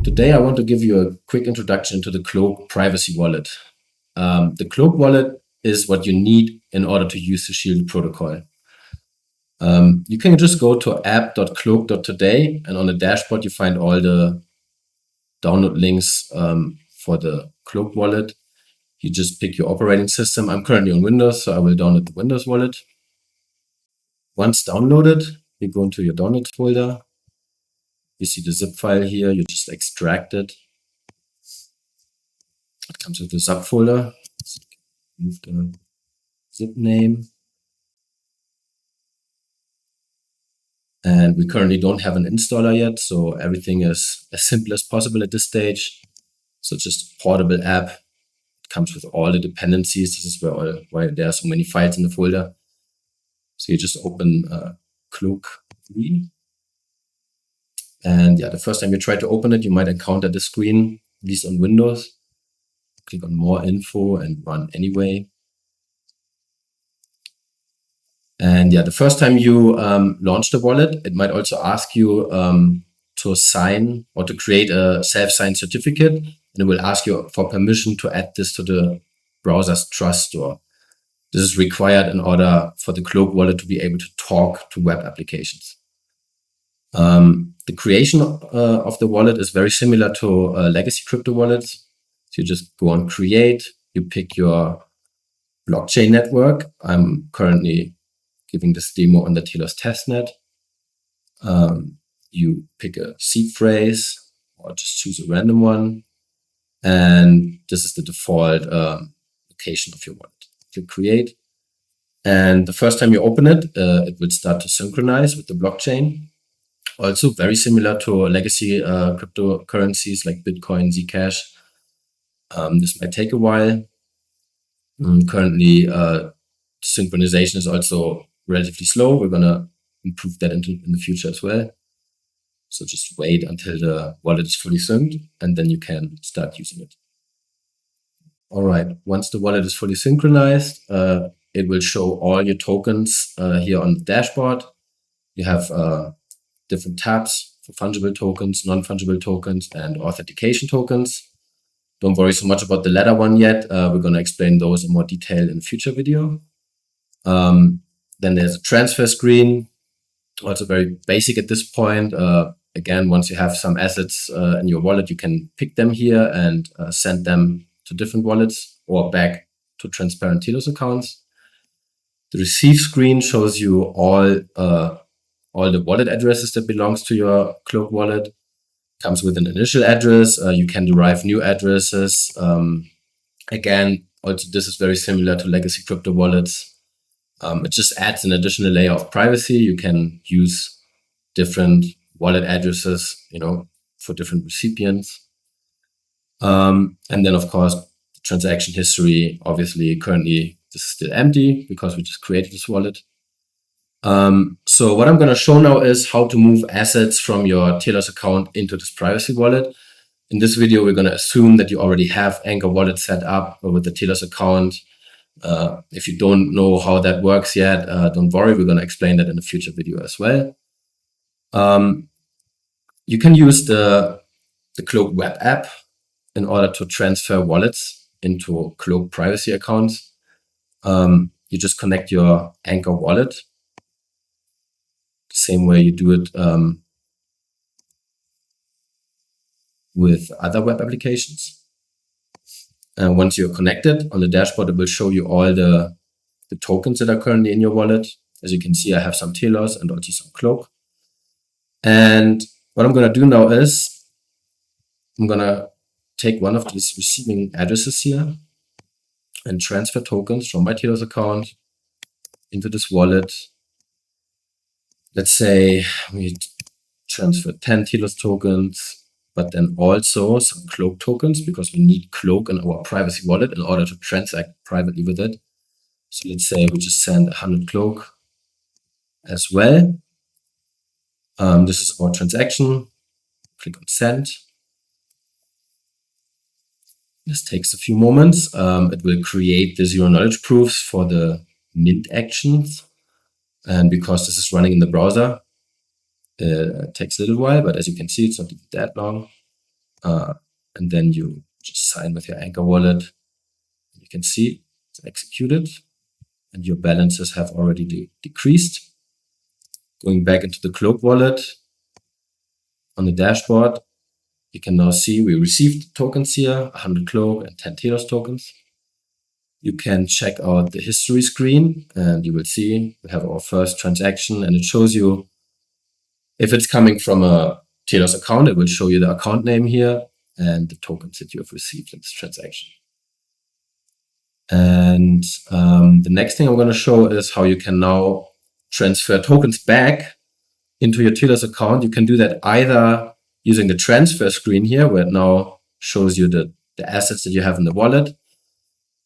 Today I want to give you a quick introduction to the Cloak privacy wallet. The Cloak wallet is what you need in order to use the Shielded protocol. You can just go to app.cloak.today, and on the dashboard you find all the download links for the Cloak wallet. You just pick your operating system. I'm currently on Windows, so I will download the Windows wallet. Once downloaded, you go into your downloads folder. You see the zip file here, you just extract it. It comes with the subfolder. So move the zip name. And we currently don't have an installer yet, so everything is as simple as possible at this stage. So just a portable app. It comes with all the dependencies. This is why there are so many files in the folder. So you just open Cloak 3. And yeah, the first time you try to open it, you might encounter this screen, at least on Windows. Click on More Info and Run Anyway. And yeah, the first time you launch the wallet, it might also ask you to sign or to create a self-signed certificate. And it will ask you for permission to add this to the browser's trust store. This is required in order for the Cloak wallet to be able to talk to web applications. The creation of the wallet is very similar to legacy crypto wallets. So you just go on Create, you pick your blockchain network. I'm currently giving this demo on the Telos testnet. You pick a seed phrase or just choose a random one. And this is the default location of your wallet. Click Create. And the first time you open it, it will start to synchronize with the blockchain. Also very similar to legacy cryptocurrencies like Bitcoin, Zcash. This might take a while. Currently, synchronization is also relatively slow. We're going to improve that in the future as well. So just wait until the wallet is fully synced, and then you can start using it. All right, once the wallet is fully synchronized, it will show all your tokens here on the dashboard. You have different tabs for fungible tokens, non-fungible tokens, and authentication tokens. Don't worry so much about the latter one yet. We're going to explain those in more detail in a future video. Then there's a transfer screen, also very basic at this point. Again, once you have some assets in your wallet, you can pick them here and send them to different wallets or back to transparent Telos accounts. The receive screen shows you all the wallet addresses that belongs to your Cloak wallet. Comes with an initial address. You can derive new addresses. Again, also this is very similar to legacy crypto wallets. It just adds an additional layer of privacy. You can use different wallet addresses, for different recipients. And then, of course, the transaction history. Obviously, currently this is still empty because we just created this wallet. So what I'm going to show now is how to move assets from your Telos account into this privacy wallet. In this video, we're going to assume that you already have Anchor Wallet set up with the Telos account. If you don't know how that works yet, don't worry. We're going to explain that in a future video as well. You can use the Cloak web app in order to transfer wallets into Cloak privacy accounts. You just connect your Anchor wallet the same way you do it with other web applications. And once you're connected, on the dashboard, it will show you all the tokens that are currently in your wallet. As you can see, I have some Telos and also some Cloak. And what I'm going to do now is I'm going to take one of these receiving addresses here and transfer tokens from my Telos account into this wallet. Let's say we transfer 10 Telos tokens, but then also some Cloak tokens because we need Cloak in our privacy wallet in order to transact privately with it. So let's say we just send 100 Cloak as well. This is our transaction. Click on Send. This takes a few moments. It will create the zero knowledge proofs for the mint actions. And because this is running in the browser, it takes a little while, but as you can see, it's not even that long. and then you just sign with your Anchor wallet. You can see it's executed and your balances have already decreased. Going back into the Cloak wallet on the dashboard, you can now see we received tokens here, 100 Cloak and 10 Telos tokens. You can check out the history screen and you will see we have our first transaction, and it shows you if it's coming from a Telos account, it will show you the account name here and the tokens that you have received in this transaction. And the next thing I'm going to show is how you can now transfer tokens back into your Telos account. You can do that either using the transfer screen here, where it now shows you the assets that you have in the wallet.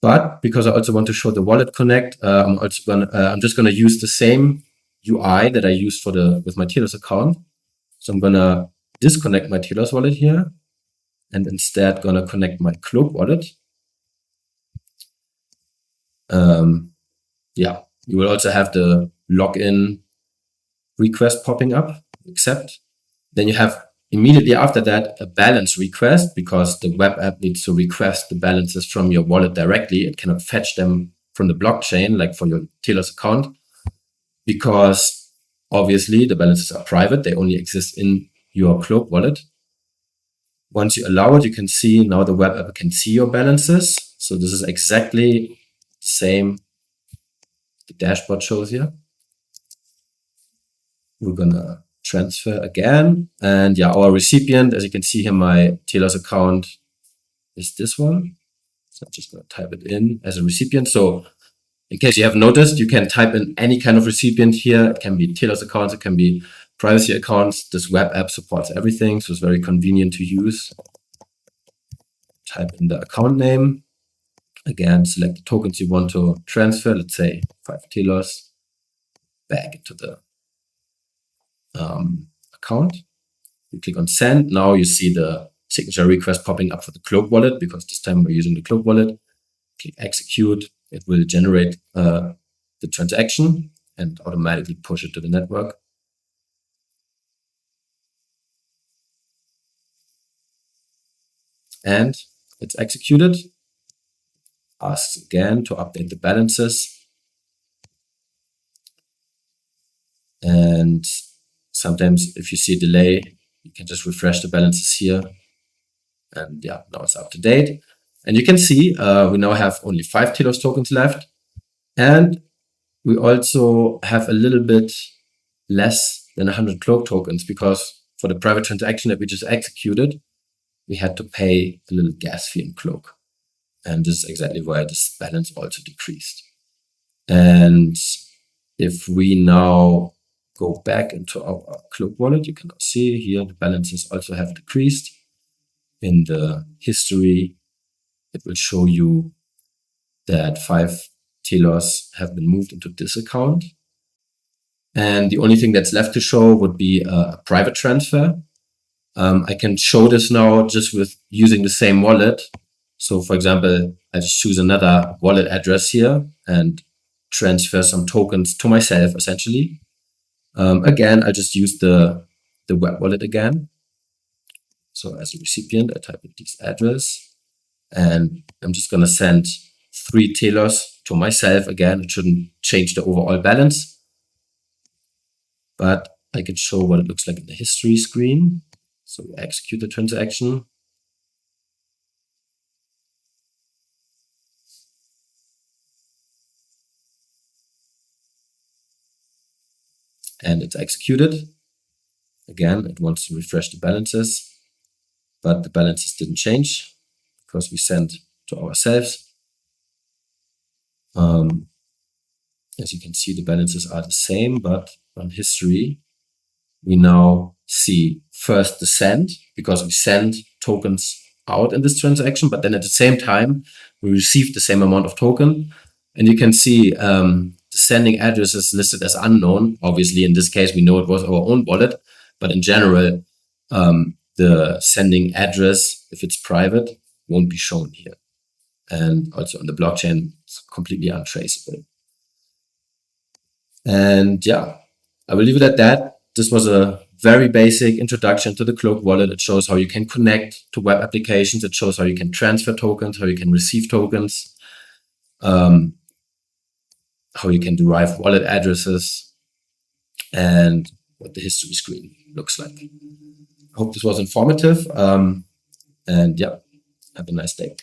But because I also want to show the Wallet Connect, I'm just going to use the same UI that I used with my Telos account. So I'm going to disconnect my Telos wallet here and instead going to connect my Cloak wallet. Yeah, you will also have the login request popping up, accept. Then you have immediately after that a balance request, because the web app needs to request the balances from your wallet directly. It cannot fetch them from the blockchain like for your Telos account, because obviously the balances are private. They only exist in your Cloak wallet. Once you allow it, you can see now the web app can see your balances. So this is exactly the same the dashboard shows here. We're gonna transfer again, and yeah, our recipient, as you can see here, my Telos account is this one. So I'm just gonna type it in as a recipient. So in case you haven't noticed, you can type in any kind of recipient here. It can be Telos accounts, it can be privacy accounts. This web app supports everything, so it's very convenient to use. Type in the account name. Again, select the tokens you want to transfer, let's say 5 Telos, back into the account. You click on send. Now you see the signature request popping up for the Cloak wallet, because this time we're using the Cloak wallet. Click execute. It will generate the transaction and automatically push it to the network. And it's executed. Asks again to update the balances. And sometimes if you see a delay, you can just refresh the balances here. And yeah, now it's up to date. And you can see we now have only 5 Telos tokens left. And we also have a little bit less than 100 Cloak tokens, because for the private transaction that we just executed, we had to pay a little gas fee in Cloak. And this is exactly why this balance also decreased. And if we now go back into our Cloak wallet, you can now see here the balances also have decreased. In the history, it will show you that 5 Telos have been moved into this account. And the only thing that's left to show would be a private transfer. I can show this now just with using the same wallet. So for example, I just choose another wallet address here and transfer some tokens to myself, essentially. Again, I just use the web wallet again. So as a recipient, I type in this address, and I'm just going to send 3 Telos to myself. Again, it shouldn't change the overall balance, but I can show what it looks like in the history screen. So we execute the transaction. And it's executed. Again, it wants to refresh the balances, but the balances didn't change because we sent to ourselves. As you can see, the balances are the same, but on history, we now see first the send, because we send tokens out in this transaction, but then at the same time, we received the same amount of token. And you can see the sending address is listed as unknown. Obviously, in this case, we know it was our own wallet, but in general, the sending address, if it's private, won't be shown here. And also on the blockchain, it's completely untraceable. And yeah, I will leave it at that. This was a very basic introduction to the Cloak wallet. It shows how you can connect to web applications. It shows how you can transfer tokens, how you can receive tokens, how you can derive wallet addresses, and what the history screen looks like. I hope this was informative. And yeah, have a nice day.